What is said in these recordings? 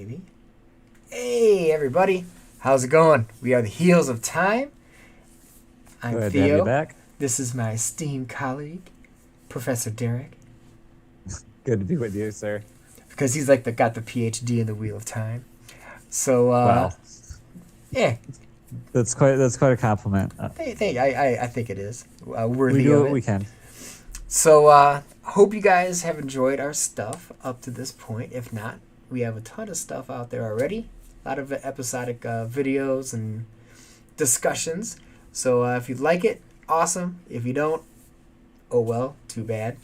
maybe. Hey, everybody. How's it going? We are the Heels of Time. I'm Glad to have you Theo. back. This is my esteemed colleague, Professor Derek, Good to be with you, sir. because he's like got the PhD in the Wheel of Time. So, Wow, yeah, that's quite a compliment. I think it is We worthy do of what it. we can. So, hope you guys have enjoyed our stuff up to this point. If not, we have a ton of stuff out there already. A lot of episodic videos and discussions. So, if you like it, awesome. If you don't, oh well, too bad.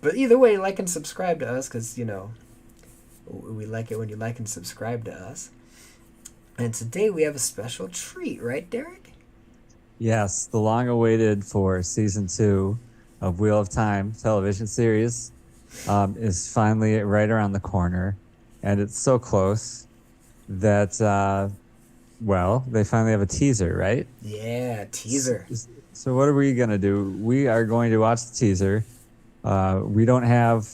But either way, like and subscribe to us because, we like it when you like and subscribe to us. And today we have a special treat, right, Derek? Yes, the long-awaited for season 2 of Wheel of Time television series is finally right around the corner, and it's so close that they finally have a teaser, right? Yeah, teaser. So what are we gonna do? We are going to watch the teaser. We don't have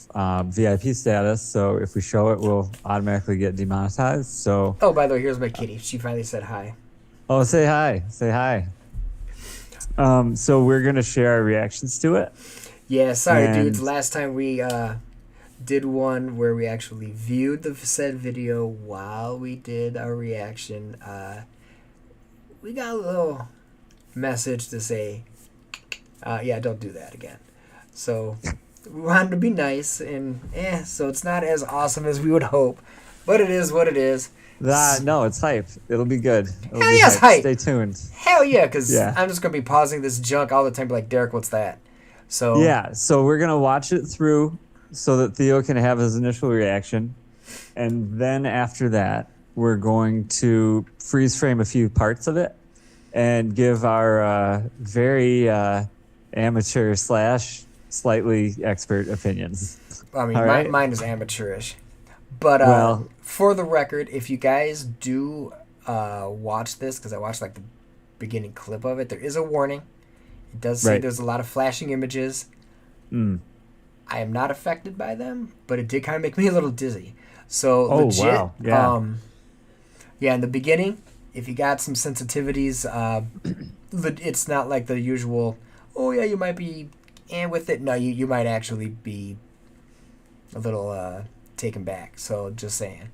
VIP status, so if we show it, we'll automatically get demonetized. So, Oh, by the way, here's my kitty. She finally said hi. say hi, say hi. So we're gonna share our reactions to it. Yeah, sorry, And- dudes. Last time we did one where we actually viewed the said video while we did our reaction. We got a little message to say, yeah, don't do that again. So we wanted to be nice, and so it's not as awesome as we would hope, but it is what it is. No, it's hype. It'll be good. It'll Hell be yes, hype. Stay tuned. Hell yeah, because Yeah. I'm just gonna be pausing this junk all the time, be like, Derek, what's that? So Yeah, so we're gonna watch it through so that Theo can have his initial reaction, and then after that, we're going to freeze frame a few parts of it and give our very amateur / slightly expert opinions. I mean, All right. mine is amateurish. But Well- for the record, if you guys do watch this, because I watched like the beginning clip of it, there is a warning. It does say Right. there's a lot of flashing images. Mm. I am not affected by them, but it did kind of make me a little dizzy. So Oh, legit, wow. Yeah. yeah, in the beginning, if you got some sensitivities, it's not like the usual. Oh yeah, you might be with it. No, you might actually be a little taken back. So just saying.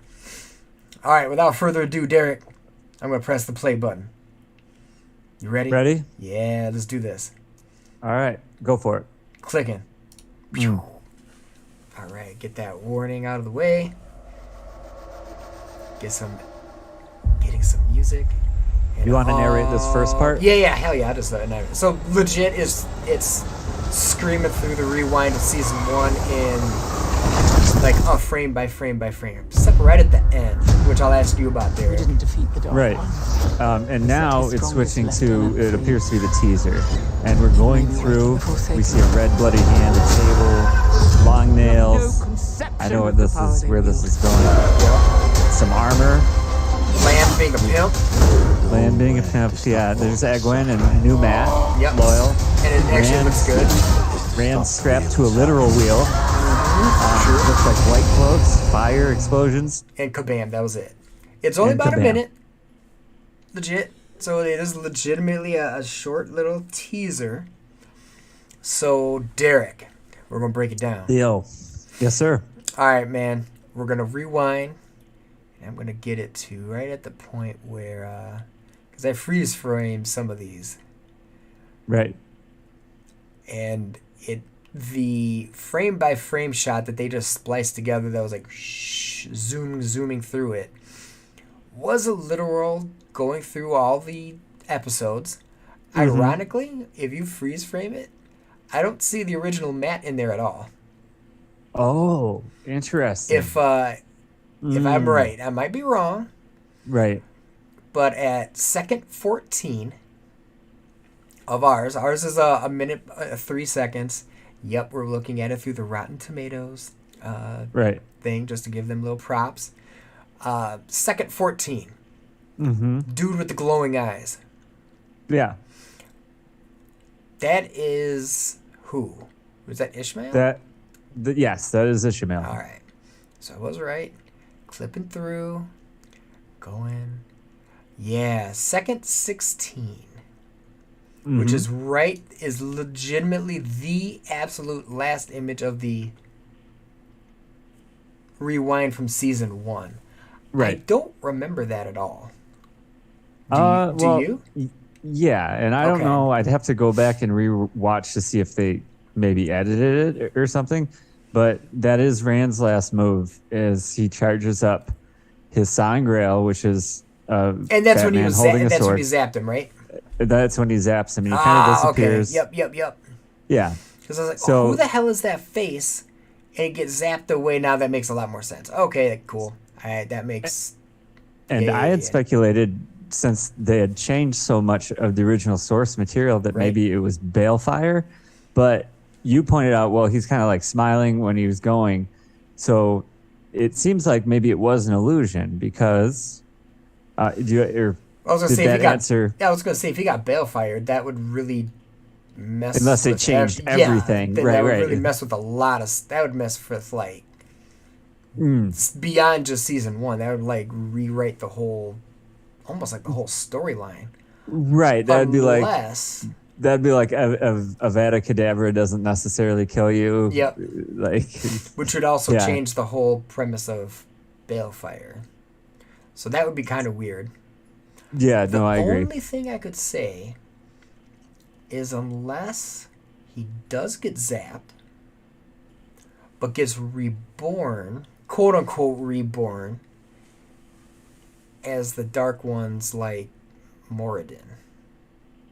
All right, without further ado, Derek, I'm gonna press the play button. You ready? Ready? Yeah, let's do this. All right, go for it. Clicking. Mm. All right, get that warning out of the way. Getting some music. And You want to narrate this first part? Yeah, hell yeah, I just narrate. So legit it's screaming through the rewind of season 1 in like a frame by frame by frame, except right at the end, which I'll ask you about, We Derek. didn't defeat the Dark Right. One. And now his it's strongest switching to, lieutenant. it appears to be the teaser. And we're going through, we see a red bloody hand, a table, long nails. I know what this is, where this is going. Some armor, Land being a pimp. Land being a pimp. Yeah, there's Egwene and new Matt, Yep. loyal. And it actually Rand- looks good. Rand strapped to a literal wheel. Looks like white cloaks, fire, explosions. And kabam, that was it. It's only And about a kabam. minute. Legit. So it is legitimately a short little teaser. So, Derek, we're going to break it down. Theo. Yes, sir. All right, man. We're going to rewind. And I'm going to get it to right at the point where, because I freeze frame some of these. Right. And the frame by frame shot that they just spliced together that was like zooming through it was a literal going through all the episodes. Ironically, if you freeze frame it, I don't see the original Matt in there at all. Oh, interesting. If I'm right, I might be wrong, Right. but at second 14 of ours is a minute 3 seconds. Yep, we're looking at it through the Rotten Tomatoes Right. thing just to give them little props. Second 14, Mm-hmm. dude with the glowing eyes. Yeah. That is who? Was that Ishmael? Yes, that is Ishmael. All right. So I was right. Clipping through. Going. Yeah, second 16. Which is legitimately the absolute last image of the rewind from season 1. Right. I don't remember that at all. Do you? Yeah, and I don't know. I'd have to go back and re-watch to see if they maybe edited it or something. But that is Rand's last move, is he charges up his Sangreal, which is and that's when he was holding a that's sword. when he zapped him, right? That's when he zaps him. And he kind of disappears. Okay. Yep. Yeah. Because I was like, who the hell is that face? And it gets zapped away. Now that makes a lot more sense. Okay, cool. That makes... And I had speculated, since they had changed so much of the original source material, that maybe it was Balefire. But you pointed out, well, he's kind of like smiling when he was going. So it seems like maybe it was an illusion, because... I was going to say, if he got Balefire, that would really mess. Unless they changed everything, that would really mess with a lot of. That would mess with beyond just season 1. That would rewrite the whole, almost like the whole storyline. Right. That'd be like Avada Kedavra doesn't necessarily kill you. Yep. Which would also change the whole premise of Balefire. So that would be kind of weird. Yeah, I agree. The only thing I could say is, unless he does get zapped, but gets reborn, quote unquote reborn, as the Dark Ones like Moradin.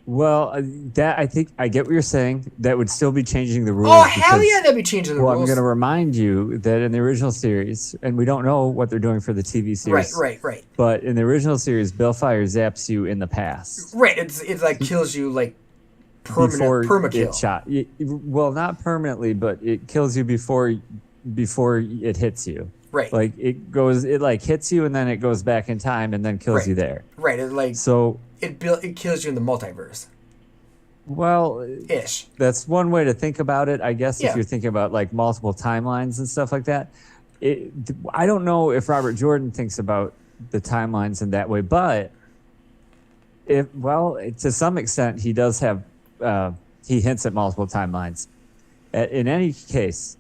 Well, I think I get what you're saying. That would still be changing the rules. Oh, hell yeah, that'd be changing the rules. Well, I'm going to remind you that in the original series, and we don't know what they're doing for the TV series. Right. But in the original series, Balefire zaps you in the past. Right, it's like kills you like permakill. Shot. Well, not permanently, but it kills you before it hits you. Right. Like it hits you and then it goes back in time and then kills you there. Right. It kills you in the multiverse. Well, ish. That's one way to think about it, I guess. If you're thinking about like multiple timelines and stuff like that. I don't know if Robert Jordan thinks about the timelines in that way, but to some extent he does have. He hints at multiple timelines. In any case,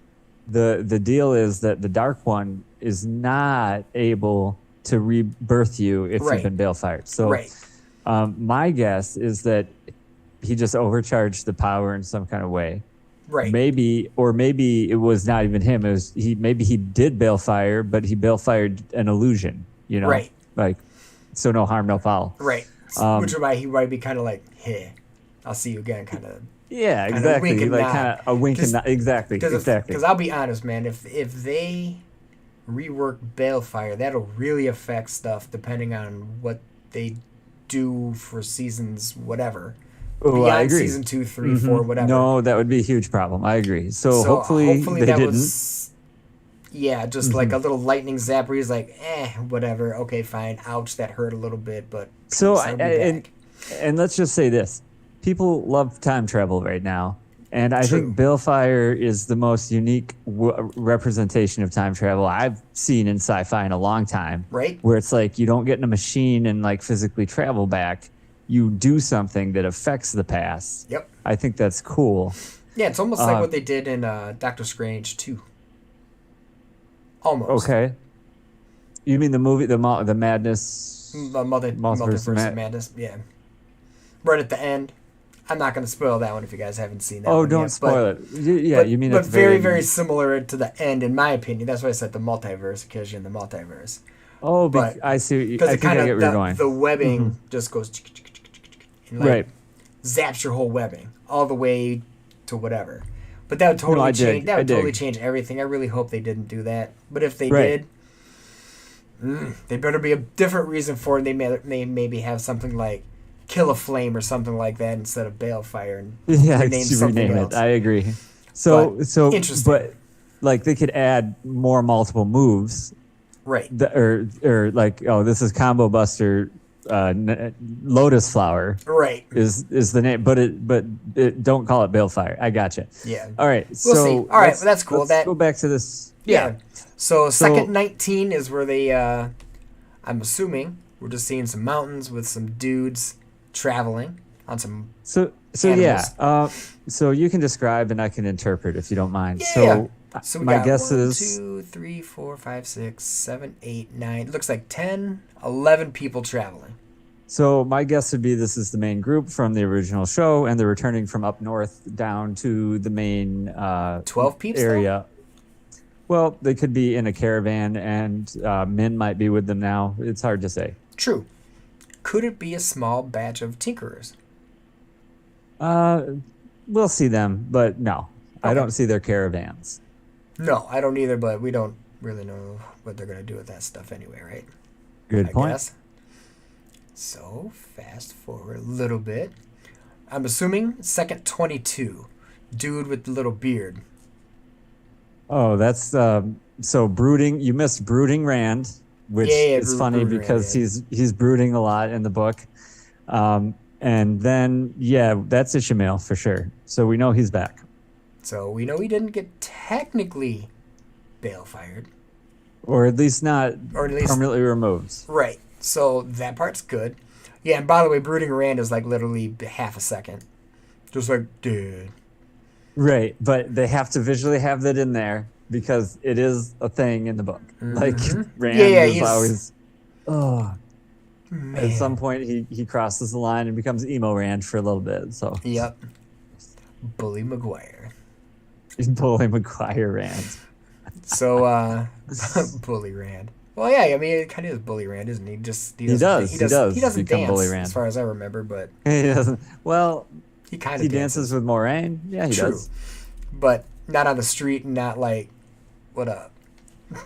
the deal is that the Dark One is not able to rebirth you if you've been Balefired. So my guess is that he just overcharged the power in some kind of way. Right. Maybe it was not even him. It was maybe he did Balefire, but he Balefired an illusion, you know? Right. Like, so no harm, no foul. Right. Which is why he might be kind of like, hey, I'll see you again, kind of. Yeah, exactly. Like kind of a wink and nod. Exactly. Because I'll be honest, man, if they rework Balefire, that'll really affect stuff depending on what they do for seasons, whatever. Oh, I agree. Season 2, 3, 4, whatever. No, that would be a huge problem. I agree. So hopefully they that didn't. Just like a little lightning zap where he's like, whatever. Okay, fine. Ouch, that hurt a little bit, but and let's just say this. People love time travel right now. And I think Balefire is the most unique representation of time travel I've seen in sci-fi in a long time. Right. Where it's like you don't get in a machine and like physically travel back. You do something that affects the past. Yep. I think that's cool. Yeah, it's almost like what they did in Doctor Strange 2. Almost. Okay. You mean the movie, the Madness? Multiverse of Madness, yeah. Right at the end. I'm not going to spoil that one if you guys haven't seen that one. Oh, don't spoil it. Yeah, you mean but very, very similar to the end, in my opinion. That's why I said the multiverse, because you're in the multiverse. Oh, but I see. I think I get where you're going. The webbing just goes and zaps your whole webbing all the way to whatever. But that would totally change. That would totally change everything. I really hope they didn't do that. But if they did, there better be a different reason for it. They may maybe have something like Kill a Flame or something like that instead of Balefire and rename it. I agree. So interesting. But like they could add more multiple moves. Right. Or like, oh, this is Combo Buster lotus flower Right. is the name, but don't call it balefire. I gotcha. Yeah. All right. We'll So see. All right, well, that's cool. Let's That go back to this. yeah. So So- second 19 is where they. I'm assuming we're just seeing some mountains with some dudes traveling on some. So Animals. yeah. So you can describe and I can interpret if you don't mind. Yeah. So we my got guess 1, is 2, 3, 4, 5, 6, 7, 8, 9. It looks like 10, 11 people traveling. so my guess would be this is the main group from the original show, and they're returning from up north down to the main 12 peeps area. Well, they could be in a caravan, and Min might be with them now. It's hard to say. True. Could it be a small batch of tinkerers? We'll see them, but no, I Okay. don't see their caravans. No, I don't either, but we don't really know what they're going to do with that stuff anyway, right? Good I point. guess. So, fast forward a little bit. I'm assuming second 22. Dude with the little beard. Oh, that's so brooding. You missed brooding Rand, which Yeah, is funny Brooding because Rand, he's brooding a lot in the book. And then yeah, that's Ishmael for sure. So we know he's back, So, we know he didn't get technically bail fired. or at least not Or at least- permanently removed. Right. So, that part's good. Yeah, and by the way, Brooding Rand is like literally half a second. Just like, dude. Right, but they have to visually have that in there because it is a thing in the book. Like Rand Yeah, is he's- always. Oh, Man. at some point he crosses the line and becomes emo Rand for a little bit. So Yep. Bully McGuire. he's Bully McGuire Rand. So, Bully Rand. Well, yeah, I mean, it kind of is Bully Rand, isn't he? Just He does He become doesn't dance, Bully Rand. as far as I remember, but He doesn't. Well, he kind of he dances with Moraine. Yeah, he True. does. But not on the street, and not like, what up? I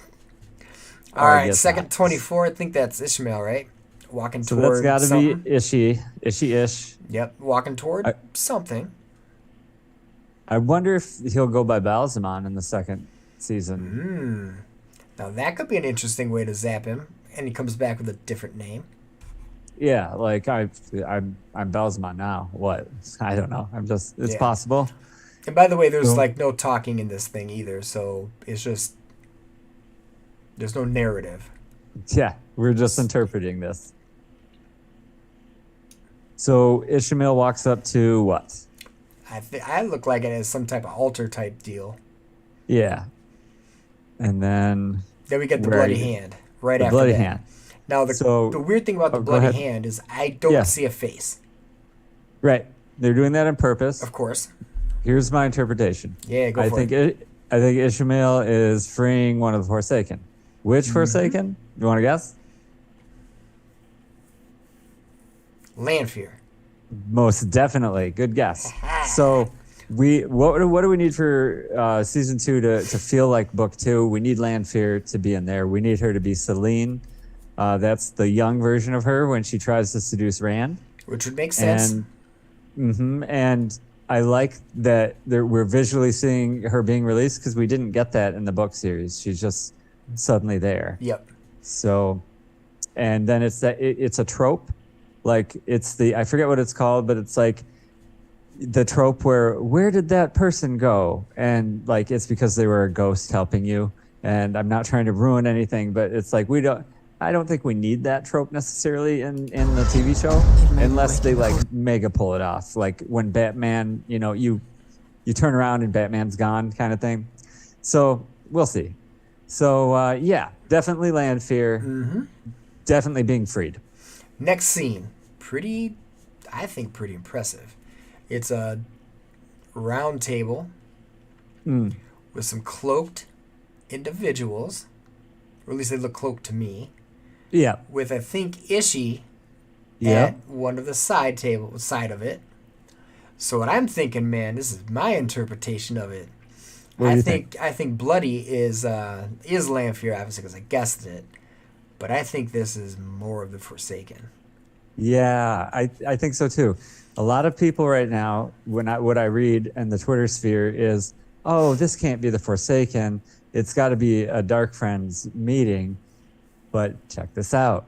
All right, guess second not. 24. I think that's Ishmael, right? Walking So toward that's got to something. be Ishi-ish. Yep, walking toward I- something. I wonder if he'll go by Balzamon in the second season. Now that could be an interesting way to zap him, and he comes back with a different name. Yeah, like I'm Balzamon now. What? I don't know. It's Yeah. possible. And by the way, there's So- like no talking in this thing either, so it's just there's no narrative. Yeah, we're just interpreting this. So Ishmael walks up to what? I look like it as some type of altar type deal. Yeah. And then Then we get the Where are bloody you? hand right the after bloody that. hand. Now So- the weird thing about the Oh, go bloody ahead. hand is I don't Yeah. see a face. Right. They're doing that on purpose. Of course. Here's my interpretation. Yeah, go I for think it. I think Ishmael is freeing one of the Forsaken. Which Mm-hmm. Forsaken? You want to guess? Lanfear. Most definitely. Good guess. So what do we need for season 2 to feel like book 2? We need Lanfear to be in there. We need her to be Selene. That's the young version of her when she tries to seduce Rand. Which would make sense. And I like that we're visually seeing her being released because we didn't get that in the book series. She's just suddenly there. Yep. So, and then it's a trope, like it's I forget what it's called, but it's like the trope where did that person go? And like it's because they were a ghost helping you. And I'm not trying to ruin anything, but it's like I don't think we need that trope necessarily in the TV show unless they like mega pull it off. Like when Batman, you turn around and Batman's gone kind of thing. So we'll see. So yeah, definitely Lanfear. Definitely being freed. Next scene. I think pretty impressive. It's a round table with some cloaked individuals, or at least they look cloaked to me, Yeah. with I think Ishi Yeah. at one of the side of it. So what I'm thinking, man, this is my interpretation of it. What do I you think Bloody is Lanfear, obviously, because I guessed it. But I think this is more of the Forsaken. Yeah, I think so too. A lot of people right now, what I read in the Twitter sphere is, oh, this can't be the Forsaken. It's got to be a Dark Friends meeting. But check this out.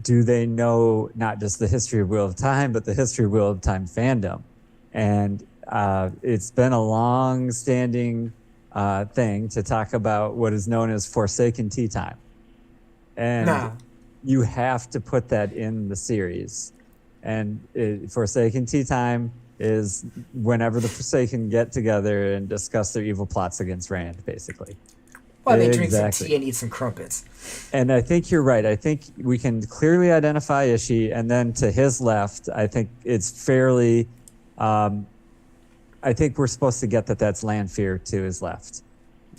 do they know not just the history of Wheel of Time, but the history of Wheel of Time fandom? And it's been a long-standing thing to talk about what is known as Forsaken Tea Time. And Nah. you have to put that in the series. And Forsaken Tea Time is whenever the Forsaken get together and discuss their evil plots against Rand, basically. Well, they drink some tea and eat some crumpets. And I think you're right. I think we can clearly identify Ishii, and then to his left, I think it's fairly. I think we're supposed to get that that's Lanfear to his left,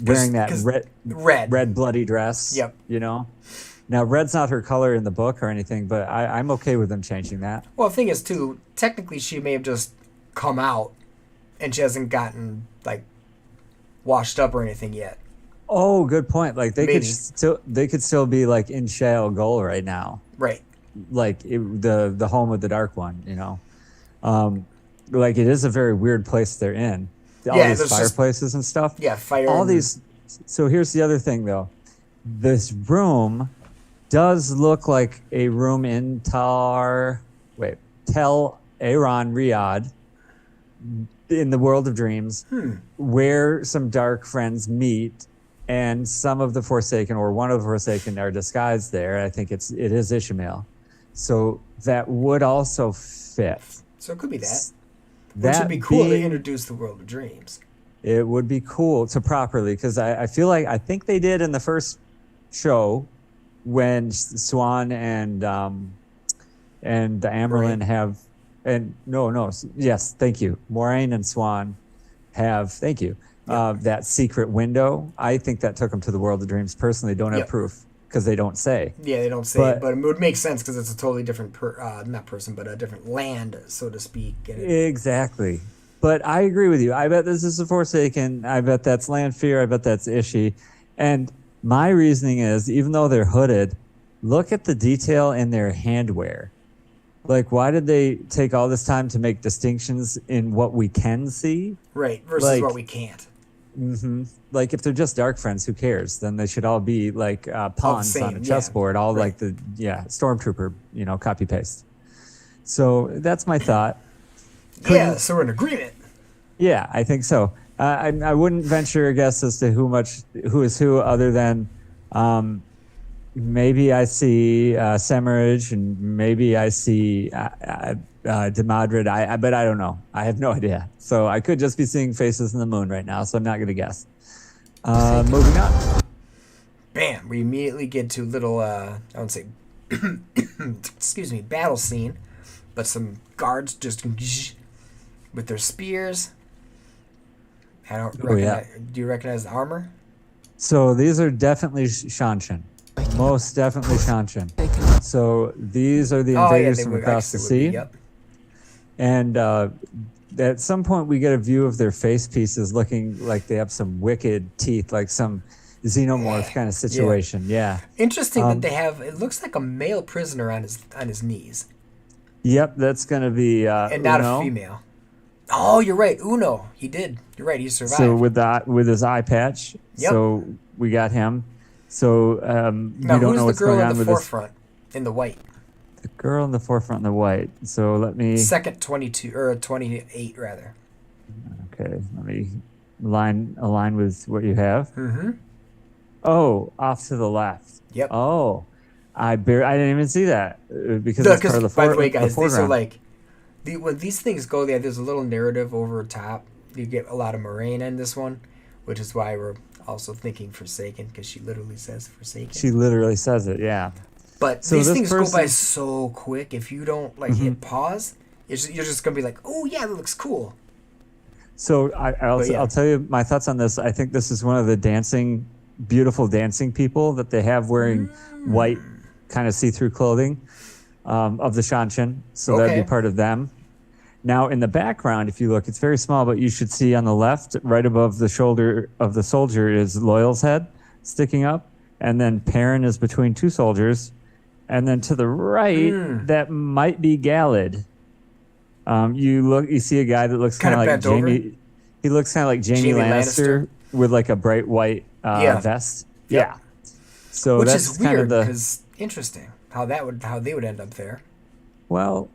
wearing that red bloody dress. Yep. You know, now red's not her color in the book or anything, but I'm okay with them changing that. Well, the thing is, too, technically she may have just come out, and she hasn't gotten like washed up or anything yet. Oh, good point. Like they Maybe. could still be like in Shale Gul right now, Right. like the home of the Dark One. You know, like it is a very weird place they're in. All these fireplaces and stuff. Yeah, fire. All these. So here's the other thing, though. This room does look like a room in Tel Aron Riyadh in the World of Dreams, where some dark friends meet. And some of the Forsaken, or one of the Forsaken, are disguised there. I think it is Ishmael, so that would also fit. So it could be that. Which would be cool to introduce the World of Dreams. It would be cool to properly, because I think they did in the first show when Swan and Amberlin have, and yes, thank you, Moiraine and Swan have, thank you. That secret window, I think that took them to the World of Dreams. Personally, don't have proof because they don't say. Yeah, they don't say it, but it would make sense because it's a totally different, not person, but a different land, so to speak. Exactly. But I agree with you. I bet this is a Forsaken. I bet that's Lanfear. I bet that's Ishii. And my reasoning is, even though they're hooded, look at the detail in their handwear. Like, why did they take all this time to make distinctions in what we can see? Right, versus what we can't. Mm-hmm. Like, if they're just dark friends, who cares? Then they should all be like pawns on a chessboard, like the stormtrooper, copy paste. So that's my thought. So we're in agreement. Yeah, I think so. I wouldn't venture a guess as to who is who, other than maybe I see Semirhage, and maybe I see Demadrid, but I don't know. I have no idea. So I could just be seeing faces in the moon right now, so I'm not going to guess. Moving on. Bam! We immediately get to little, I wouldn't say, excuse me, battle scene, but some guards just with their spears. I don't recognize, do you recognize the armor? So these are definitely Shanshan. Most definitely Shanshan. So these are the invaders from across the sea. Yep. And at some point we get a view of their face pieces looking like they have some wicked teeth, like some xenomorph kind of situation. Yeah. Interesting that they have, it looks like a male prisoner on his knees. Yep, that's going to be and not Uno. A female. Oh, you're right. Uno. He did. You're right. He survived. So with his eye patch. Yep. So we got him. So now, we don't know what's going on with the forefront in the white? The girl in the forefront in the white. So let me... Second 22, or 28, rather. Okay, let me align with what you have. Mm-hmm. Oh, off to the left. Yep. Oh, I didn't even see that because it's part of the by the way, guys, these are foreground. like... when these things go, there's a little narrative over top. You get a lot of Moiraine in this one, which is why we're also thinking Forsaken, because she literally says Forsaken. She literally says it, yeah. But so these things go by so quick. If you don't hit pause, you're just gonna be like, "Oh yeah, that looks cool." So I'll tell you my thoughts on this. I think this is one of the beautiful dancing people that they have wearing white, kind of see-through clothing of the Shanshan. So that'd be part of them. Now, in the background, if you look, it's very small, but you should see on the left, right above the shoulder of the soldier, is Loyal's head sticking up. And then Perrin is between two soldiers. And then to the right, that might be Galad. You see a guy that looks kind of like Jamie. He looks kind of like Jamie Lannister with like a bright white vest. Yeah. So which that's is kind weird of because interesting. how they would end up there. Well,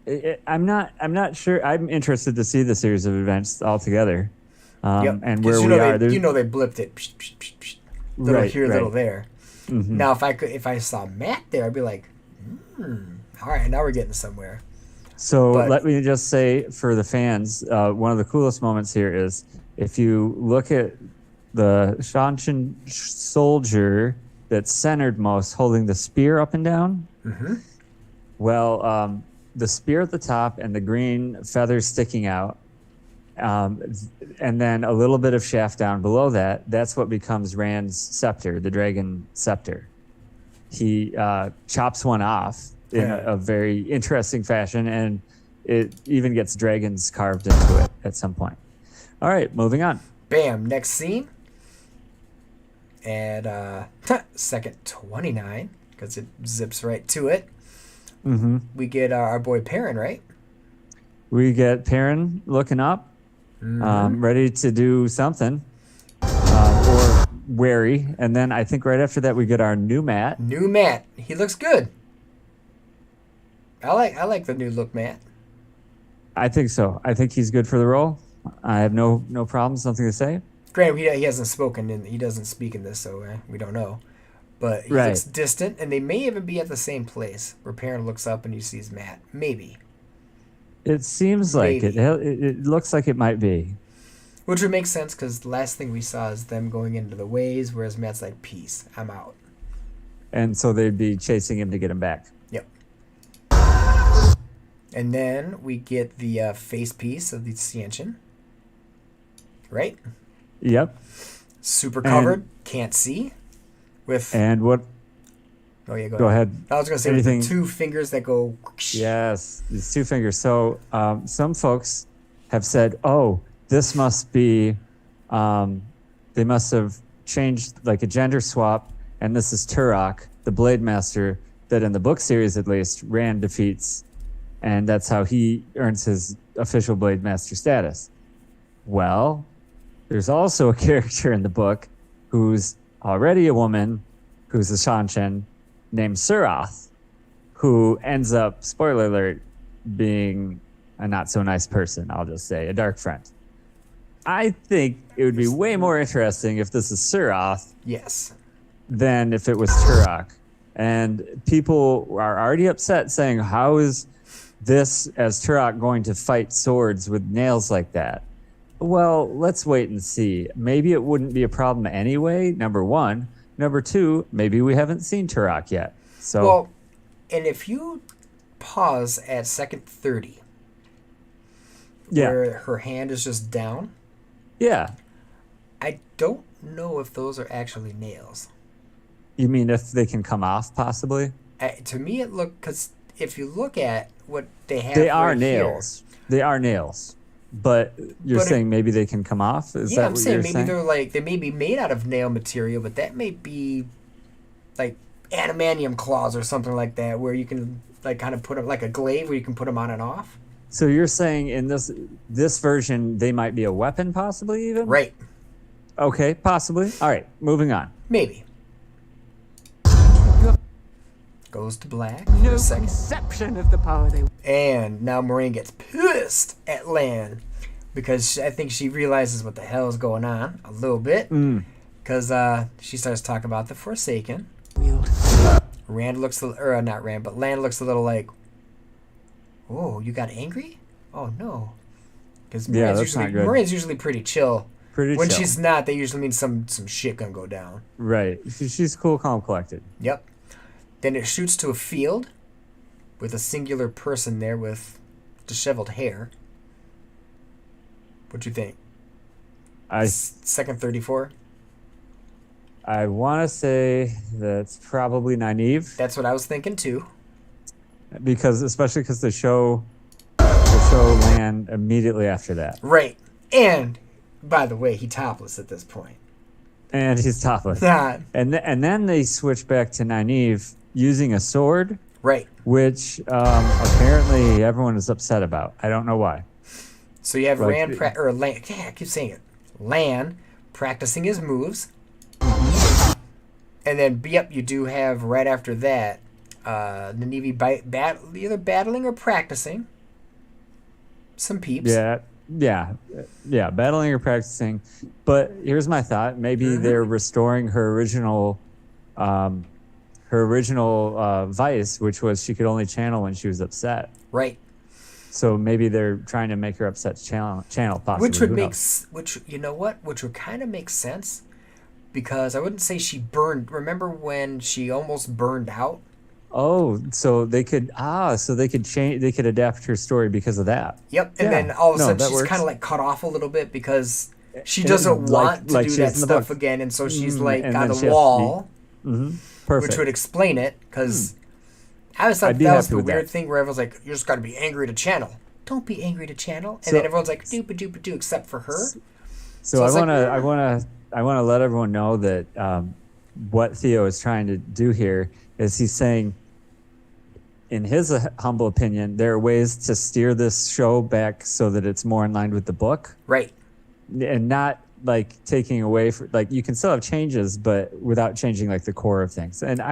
I'm not sure. I'm interested to see the series of events altogether, Yep. and 'Cause where we are. they blipped it. Little Right, here, right. little there. Now, if I saw Matt there, I'd be like, all right, now we're getting somewhere. So But- let me just say for the fans, one of the coolest moments here is if you look at the Shanshan soldier that's centered most, holding the spear up and down. Mm-hmm. Well, the spear at the top and the green feathers sticking out, and then a little bit of shaft down below that. That's what becomes Rand's scepter, the dragon scepter. He chops one off in a very interesting fashion, and it even gets dragons carved into it at some point. All right, moving on. Bam. Next scene. And second 29, because it zips right to it. Mm-hmm. We get our boy Perrin, right? We get Perrin looking up, ready to do something, or wary. And then I think right after that we get our new Matt. New Matt. He looks good. I like the new look, Matt. I think so. I think he's good for the role. I have no problems, nothing to say. Granted, he hasn't spoken and he doesn't speak in this, so we don't know. But he Right. looks distant, and they may even be at the same place where Perrin looks up and he sees Matt. Maybe. It seems like it. Maybe. It looks like it might be. Which would make sense, because the last thing we saw is them going into the ways, whereas Matt's like, peace, I'm out. And so they'd be chasing him to get him back. Yep. And then we get the face piece of the Xiantian. Right? Yep. Super covered, can't see. With And what? oh yeah, Go ahead. I was gonna say Anything- with the two fingers that go. Yes, these two fingers. So some folks have said, "Oh, this must be." They must have changed like a gender swap, and this is Turok, the Blade Master, that in the book series at least Rand defeats, and that's how he earns his official Blade Master status. Well, there's also a character in the book who's already a woman, who's a Shanshan, named Surath, who ends up, spoiler alert, being a not so nice person, I'll just say, a dark friend. I think it would be way more interesting if this is Surath Yes. than if it was Turok. And people are already upset saying, how is this as Turok going to fight swords with nails like that? Well, let's wait and see. Maybe it wouldn't be a problem anyway, number one. Number two, maybe we haven't seen Turok yet. So Well, and if you pause at second 30, yeah, where her hand is just down, yeah. I don't know if those are actually nails. You mean if they can come off, possibly? To me, it looked, because if you look at what they have, They are right here- nails. They are nails. But you're But saying maybe they can come off? Is yeah, that I'm what saying you're maybe saying? they're like, they may be made out of nail material, but that may be like adamantium claws or something like that, where you can like kind of put them like a glaive where you can put them on and off. So you're saying in this version they might be a weapon, possibly even? Right. Okay, possibly. All right, moving on. Maybe. Goes to black No for a second. conception of the power they And now Moraine gets pissed at Lan because I think she realizes what the hell is going on a little bit. Because she starts talking about the Forsaken. wield. Rand looks, or not Rand, but Lan looks a little like, "Oh, you got angry? Oh no." Because Yeah, that's not good. Moraine's usually pretty chill. Pretty When chill. she's not, they usually mean some shit gonna go down. Right. She's cool, calm, collected. Yep. Then it shoots to a field with a singular person there with disheveled hair. What you think? I Second 34? want to say that's probably Nynaeve, That's what I was thinking too. because especially because the show ran immediately after that, Right. And, by the way, he topless at this point. and he's topless. Not. And then they switch back to Nynaeve using a sword, Right. which apparently everyone is upset about. I don't know why. So you have Like Lan, the- or Lan, yeah, I keep saying it. Lan practicing his moves. And then, yep, you do have right after that Nynaeve either battling or practicing some peeps. Yeah, battling or practicing. But here's my thought: maybe they're restoring her original vice, which was she could only channel when she was upset. Right. So maybe they're trying to make her upset channel possibly. Which would kind of make sense, because I wouldn't say she burned. Remember when she almost burned out? Oh, so they could change. They could adapt her story because of that. Yep. And then all of a sudden she's kind of like cut off a little bit because she doesn't want to do that stuff again, and so she's like got a wall. Perfect. Which would explain it, because I always thought that was the weird thing where everyone's like, you just got to be angry to channel. Don't be angry to channel. And then everyone's like, doop-a-doop-a-doo, except for her. So I want to let everyone know that what Theo is trying to do here is he's saying, in his humble opinion, there are ways to steer this show back so that it's more in line with the book. Right. And not like taking away you can still have changes, but without changing like the core of things. And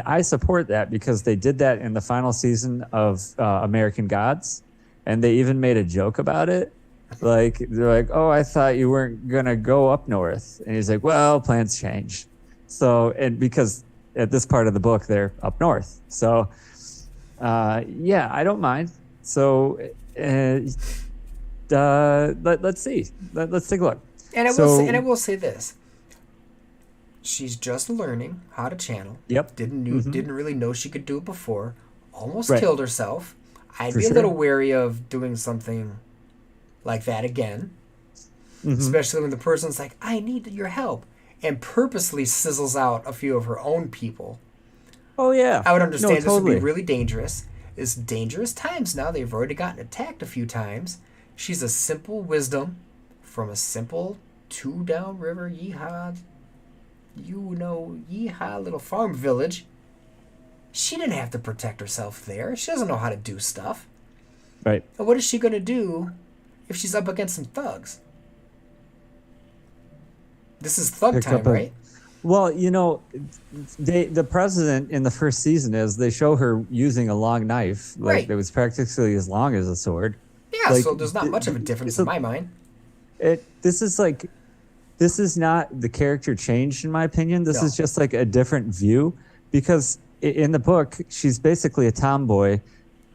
I support that, because they did that in the final season of American Gods, and they even made a joke about it. Like, they're like, "Oh, I thought you weren't gonna go up north," and he's like, "Well, plans change." So, and because at this part of the book they're up north, so yeah, I don't mind. So let's see. Let's take a look. And I will say this: she's just learning how to channel. Yep. Didn't really know she could do it before. Almost Right. killed herself. I'd be a little wary of doing something like that again. Especially when the person's like, "I need your help," and purposely sizzles out a few of her own people. Oh yeah. I would understand this would totally. be really dangerous. It's dangerous times now. They've already gotten attacked a few times. She's a simple wisdom from a simple 2 downriver yeehaw little farm village. She didn't have to protect herself there. She doesn't know how to do stuff. Right. And what is she going to do if she's up against some thugs? This is thug time, right? Well, the president in the first season they show her using a long knife, like it was practically as long as a sword. Yeah, so there's not much of a difference in my mind. This is not the character change, in my opinion. This is just like a different view, because in the book she's basically a tomboy,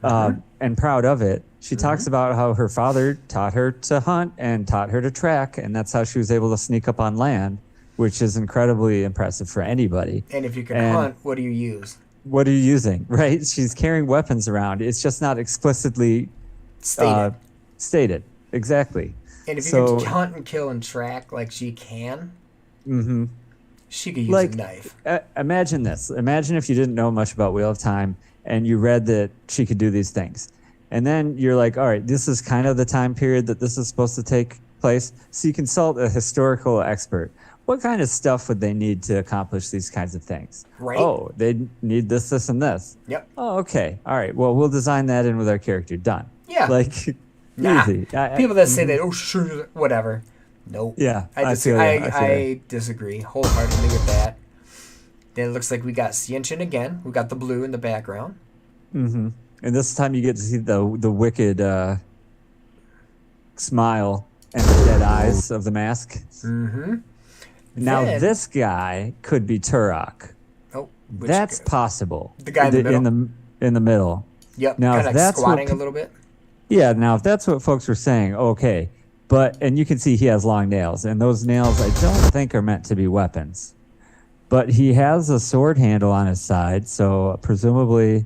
and proud of it. She talks about how her father taught her to hunt and taught her to track, and that's how she was able to sneak up on land, which is incredibly impressive for anybody. And if you can hunt, what do you use? What are you using, right? She's carrying weapons around. It's just not explicitly stated. Exactly. And if you can hunt and kill and track like she can, she could use a knife. Imagine this. Imagine if you didn't know much about Wheel of Time and you read that she could do these things. And then you're like, all right, this is kind of the time period that this is supposed to take place. So you consult a historical expert. What kind of stuff would they need to accomplish these kinds of things? Right. Oh, they need this, this, and this. Yep. Oh, okay. All right. Well, we'll design that in with our character. Done. Yeah. Like, easy. People that say that, sure, whatever. Nope. Yeah. I disagree wholeheartedly with that. Then it looks like we got Xianchen again. We got the blue in the background. Mm-hmm. And this time you get to see the wicked smile and the dead eyes of the mask. Mm-hmm. Now this guy could be Turok. Oh, that's possible. The guy in the middle. In the middle. Yep. Now kind of like squatting a little bit. Yeah. Now if that's what folks were saying, okay. And you can see he has long nails, and those nails I don't think are meant to be weapons. But he has a sword handle on his side, so presumably,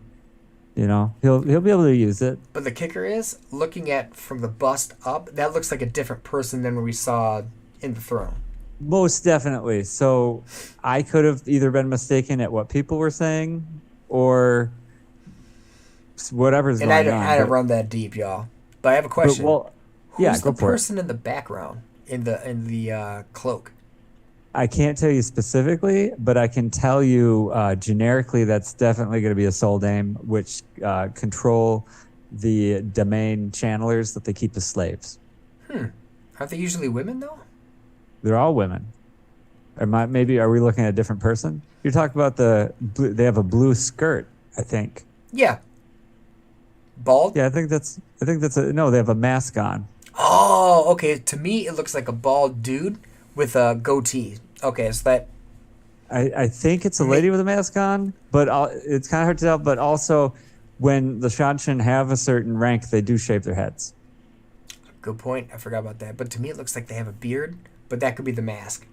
he'll be able to use it. But the kicker is, looking at from the bust up, that looks like a different person than we saw in the throne. Most definitely. So I could have either been mistaken at what people were saying, or whatever's going on. And I didn't run that deep, y'all. But I have a question. Who's the person in the background in the cloak? I can't tell you specifically, but I can tell you generically that's definitely going to be a soul dame, which control the domain channelers that they keep as slaves. Aren't they usually women, though? They're all women. Maybe are we looking at a different person? You're talking about they have a blue skirt, I think. Yeah. Bald? Yeah, I think that's no, they have a mask on. Oh, okay. To me, it looks like a bald dude with a goatee. Okay, so that. I think it's a lady with a mask on, but it's kind of hard to tell. But also, when the Shanshin have a certain rank, they do shave their heads. Good point. I forgot about that. But to me, it looks like they have a beard, but that could be the mask.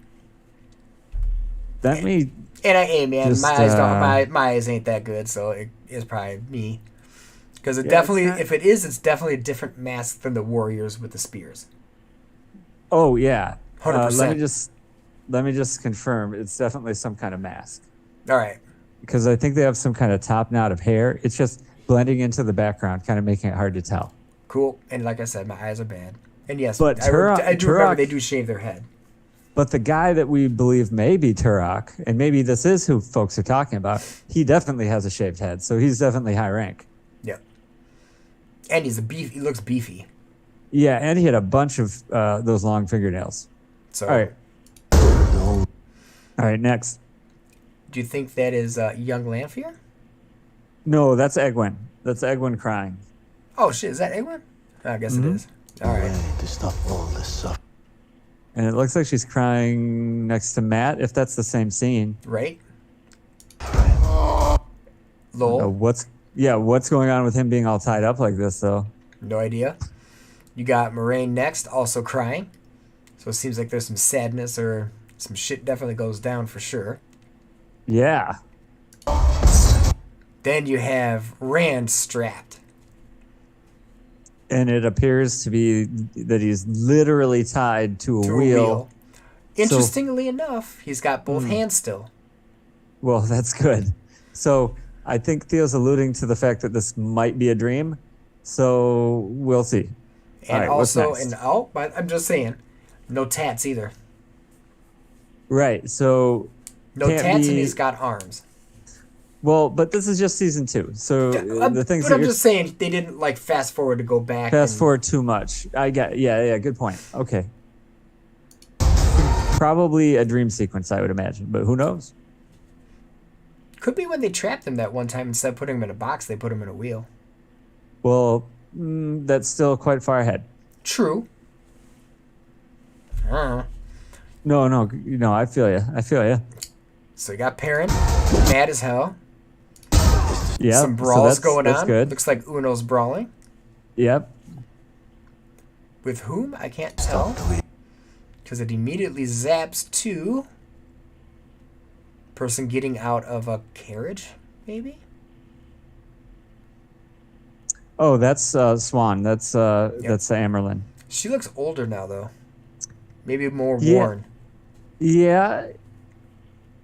That me. And man, just, my eyes don't. My eyes ain't that good, so it is probably me. Because if it is, it's definitely a different mask than the warriors with the spears. Oh yeah, 100%. Let me just confirm. It's definitely some kind of mask. All right. Because I think they have some kind of top knot of hair. It's just blending into the background, kind of making it hard to tell. Cool. And like I said, my eyes are bad. And yes, but I do remember they do shave their head. But the guy that we believe may be Turok, and maybe this is who folks are talking about, he definitely has a shaved head, so he's definitely high rank. Yep. And he looks beefy. Yeah, and he had a bunch of those long fingernails. So. All right. All right, next. Do you think that is young Lanfear? No, that's Egwene. That's Egwene crying. Oh shit, is that Egwene? I guess it is. All right. To stop all this stuff. And it looks like she's crying next to Matt, if that's the same scene. Right? Lol. What's going on with him being all tied up like this, though? No idea. You got Moraine next, also crying. So it seems like there's some sadness or some shit definitely goes down for sure. Yeah. Then you have Rand strapped. And it appears to be that he's literally tied to a wheel. Interestingly enough, he's got both hands still. Well, that's good. So I think Theo's alluding to the fact that this might be a dream. So we'll see. And but I'm just saying, no tats either. Right. So no tats, and he's got arms. Well, but this is just season 2, so the things. But I'm just saying they didn't like fast forward to go back. Fast forward too much. Yeah. Good point. Okay. Probably a dream sequence, I would imagine, but who knows? Could be when they trapped him that one time. Instead of putting him in a box, they put him in a wheel. Well, that's still quite far ahead. True. No. I feel you. So you got Perrin, mad as hell. Yeah. Some brawls going on. That's good. Looks like Uno's brawling. Yep. With whom? I can't tell. Because it immediately zaps to person getting out of a carriage, maybe? Oh, that's Swan. That's Amberlin. She looks older now, though. Maybe more worn. Yeah.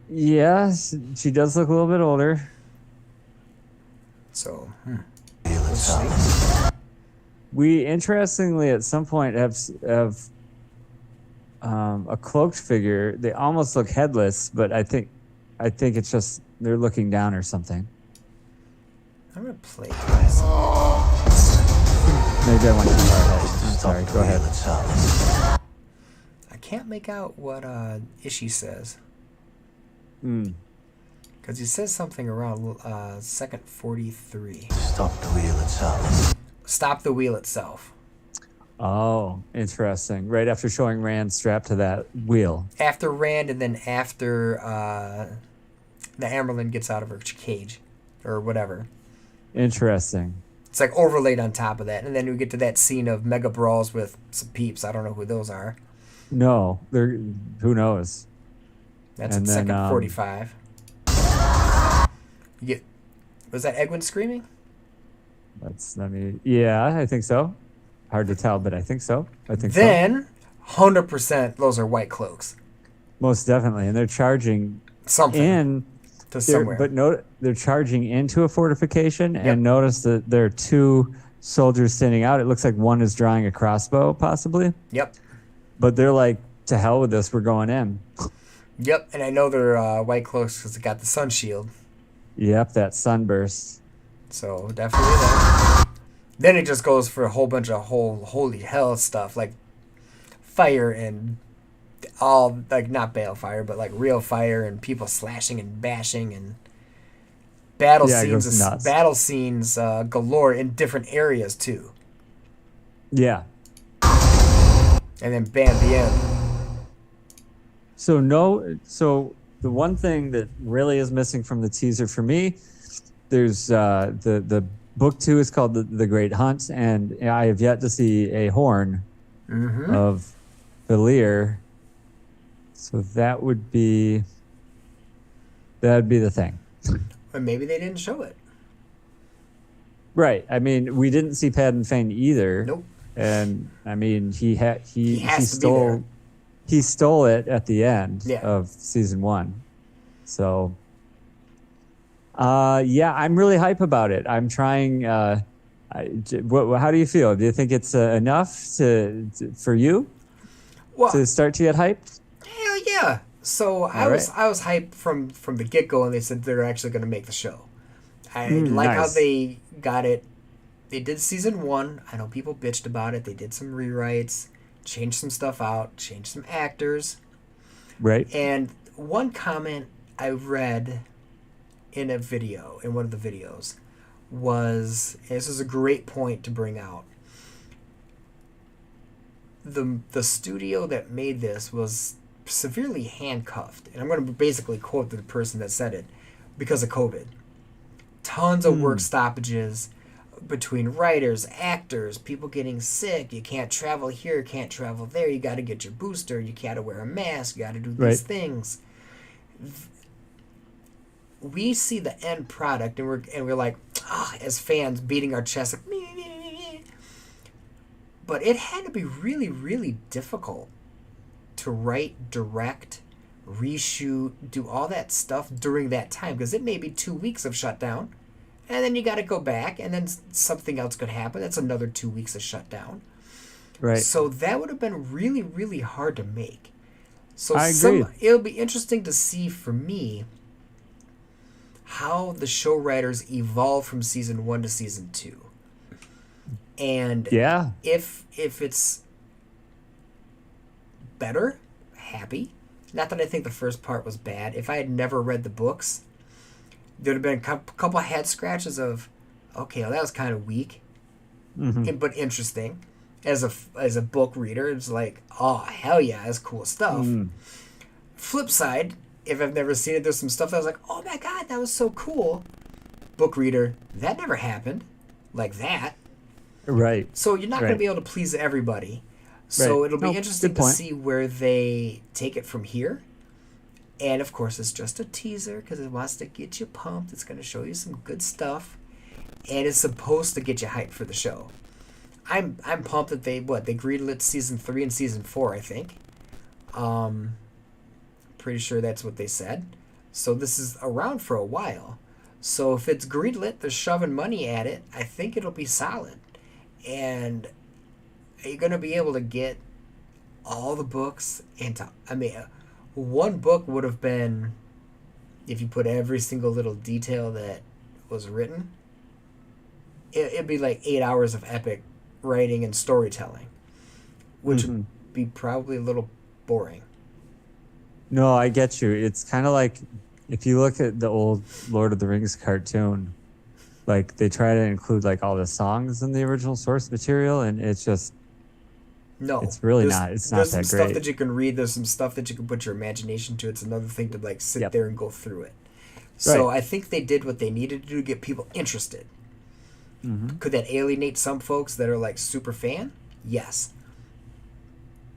Yeah, she does look a little bit older. So, we interestingly at some point have a cloaked figure. They almost look headless, but I think it's just they're looking down or something. I'm gonna play this. Maybe I went too far ahead. I'm sorry. Go ahead. I can't make out what Ishii says. Because he says something around second 43. Stop the wheel itself. Stop the wheel itself. Oh, interesting. Right after showing Rand strapped to that wheel. After Rand, and then after the Amberlin gets out of her cage, or whatever. Interesting. It's like overlaid on top of that, and then we get to that scene of mega brawls with some peeps. I don't know who those are. No, who knows? That's at second 45. Was that Egwene screaming? Yeah, I think so. Hard to tell, but I think so. Then, 100% those are white cloaks. Most definitely, and they're charging something to somewhere. But they're charging into a fortification, and notice that there are 2 soldiers standing out. It looks like one is drawing a crossbow, possibly. Yep. But they're like, to hell with this, we're going in. Yep, and I know they're white cloaks because they got the sun shield. Yep, that sunburst. So definitely that. Then it just goes for a whole bunch of holy hell stuff like fire and all like not balefire, but like real fire and people slashing and bashing and battle Yeah, it scenes. goes nuts. Battle scenes galore in different areas too. Yeah. And then bam, the end. So the one thing that really is missing from the teaser for me, there's the book 2 is called the Great Hunt, and I have yet to see a horn of Valir. So that would be the thing. Or maybe they didn't show it. Right. I mean, we didn't see Padden Fane either. Nope. And I mean, he has to be there. stole it at the end Yeah. of season 1. So, yeah, I'm really hype about it. I'm trying. How do you feel? Do you think it's enough for you Well, to start to get hyped? hell yeah. So I was hyped from the get go, and they said they're actually going to make the show. I like how nice. they got it. They did season 1. I know people bitched about it. They did some rewrites, changed some stuff out, changed some actors. Right. And one comment I read in one of the videos, was, and this is a great point to bring out. The studio that made this was severely handcuffed, and I'm going to basically quote the person that said it, because of COVID. Tons of work stoppages between writers, actors, people getting sick. You can't travel here, can't travel there. You got to get your booster. You got to wear a mask. You got to do these things. We see the end product, and we're like, as fans, beating our chest, like, meh, meh, meh, meh. But it had to be really, really difficult to write, direct, reshoot, do all that stuff during that time, because it may be 2 weeks of shutdown, and then you got to go back, and then something else could happen. That's another 2 weeks of shutdown. Right. So that would have been really, really hard to make. So I agree. It'll be interesting to see for me how the show writers evolve from season 1 to season 2. And Yeah. if it's better, happy. Not that I think the first part was bad. If I had never read the books, there would have been a couple head scratches of, okay, well, that was kind of weak, but interesting. As a book reader, it's like, oh, hell yeah, that's cool stuff. Flip side, if I've never seen it, there's some stuff that I was like, oh my god, that was so cool. Book reader, that never happened. Like that. Right. So you're not going to Right. be able to please everybody. So Right. it'll be Nope, interesting good to point. see where they take it from here. And of course, it's just a teaser because it wants to get you pumped. It's going to show you some good stuff, and it's supposed to get you hyped for the show. I'm pumped that they greenlit season 3 and season 4. I think. Pretty sure that's what they said. So this is around for a while. So if it's greenlit, they're shoving money at it. I think it'll be solid. And are you going to be able to get all the books into... I mean, one book would have been, if you put every single little detail that was written, it'd be like 8 hours of epic writing and storytelling, which would be probably a little boring. No, I get you. It's kind of like if you look at the old Lord of the Rings cartoon, like they try to include like all the songs in the original source material, and it's just No, it's really there's- not. It's not There's some that stuff great. that you can read. There's some stuff that you can put your imagination to. It's another thing to like sit Yep. there and go through it. So Right. I think they did what they needed to do to get people interested. Could that alienate some folks that are like super fan? Yes.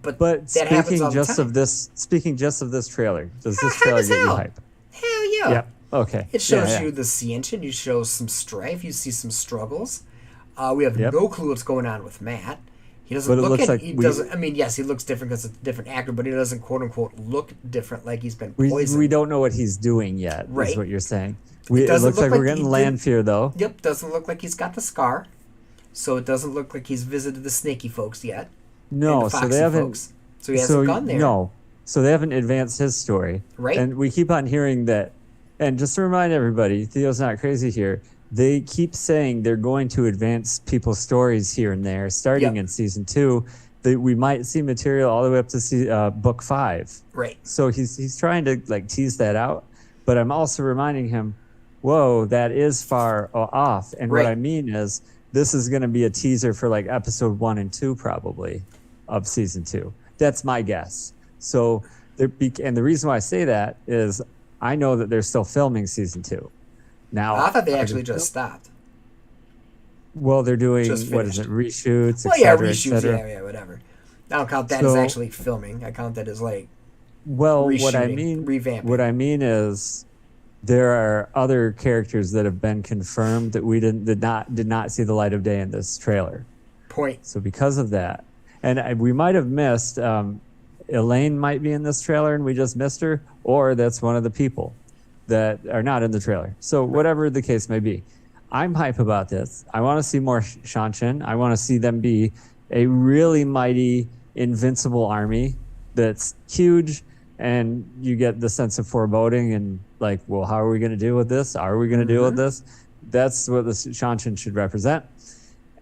But that happens speaking all the just time. of this trailer, does this Hype trailer as get you hell. hype? Hell yeah. Yeah. Okay. It shows Yeah, you the Cientian. You show some strife. You see some struggles. We have Yep. no clue what's going on with Matt. He doesn't But it look looks at. like He we- doesn't. I mean, yes, he looks different because it's a different actor, but he doesn't quote unquote look different like he's been We poisoned. don't know what he's doing yet. Right. Is what you're saying. It doesn't looks look like like we're getting he land did- fear though. Yep, doesn't look like he's got the scar, so it doesn't look like he's visited the snaky folks yet. and No, the so foxy they haven't. folks. So he hasn't gone there. No, so they haven't advanced his story. Right. And we keep on hearing that. And just to remind everybody, Theo's not crazy here. They keep saying they're going to advance people's stories here and there, starting Yep. in season 2. we might see material all the way up to see book 5. Right. So he's trying to like tease that out, but I'm also reminding him, whoa, that is far off. And Right. what I mean is, this is going to be a teaser for like episode 1 and 2 probably of season 2. That's my guess. So and the reason why I say that is I know that they're still filming season 2. Now I thought they actually just stopped. Well, they're doing Just what is it, finished. reshoots, Well, yeah, et reshoots, cetera. yeah, whatever. I don't count that as So- actually filming. I count that as like Well, what I reshooting, mean, revamping. what I mean is, there are other characters that have been confirmed that we did not see the light of day in this trailer. point. So because of that, and we might have missed, Elaine might be in this trailer and we just missed her, or that's one of the people that are not in the trailer. So whatever the case may be, I'm hype about this. I want to see more Shanshan. I want to see them be a really mighty, invincible army that's huge, and you get the sense of foreboding and like, well, how are we going to deal with this? Are we going to deal with this? That's what the Shanshan should represent.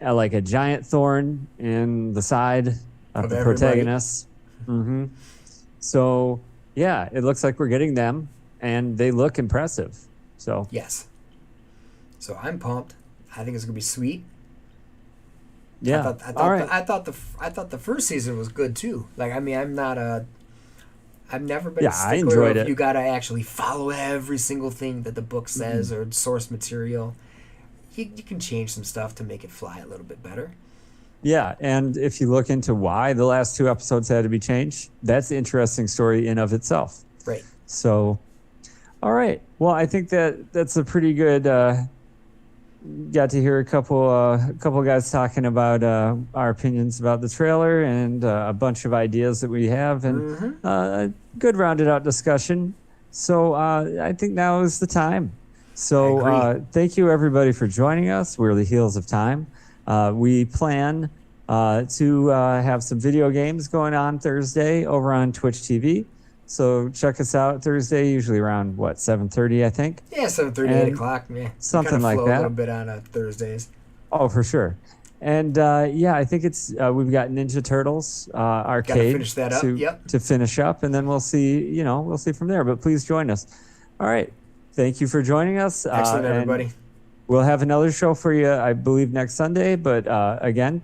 Like a giant thorn in the side of the everybody. protagonist. So yeah, it looks like we're getting them, and they look impressive. So Yes. So I'm pumped. I think it's gonna be sweet. yeah, All right. I thought the first season was good too. Like, I mean, I've never been Yeah, a I stickler enjoyed of it. you gotta actually follow every single thing that the book says or source material. You can change some stuff to make it fly a little bit better. yeah, and if you look into why the last 2 episodes had to be changed, that's an interesting story in of itself. Right. So, all right. Well, I think that's a pretty good. Got to hear a couple guys talking about our opinions about the trailer and a bunch of ideas that we have, and a good rounded out discussion. So I think now is the time. So I agree. thank you everybody for joining us. We're the Heels of Time. We plan to have some video games going on Thursday over on Twitch TV. So check us out Thursday, usually around 7:30, I think. Yeah, 7:30, 8 And o'clock. Yeah, something kinda like flow that. A little bit on Thursdays. Oh, for sure. And yeah, I think it's we've got Ninja Turtles arcade finish that up, yep. to finish up, and then we'll see. We'll see from there. But please join us. All right. Thank you for joining us. Excellent, and everybody. We'll have another show for you, I believe, next Sunday. But again,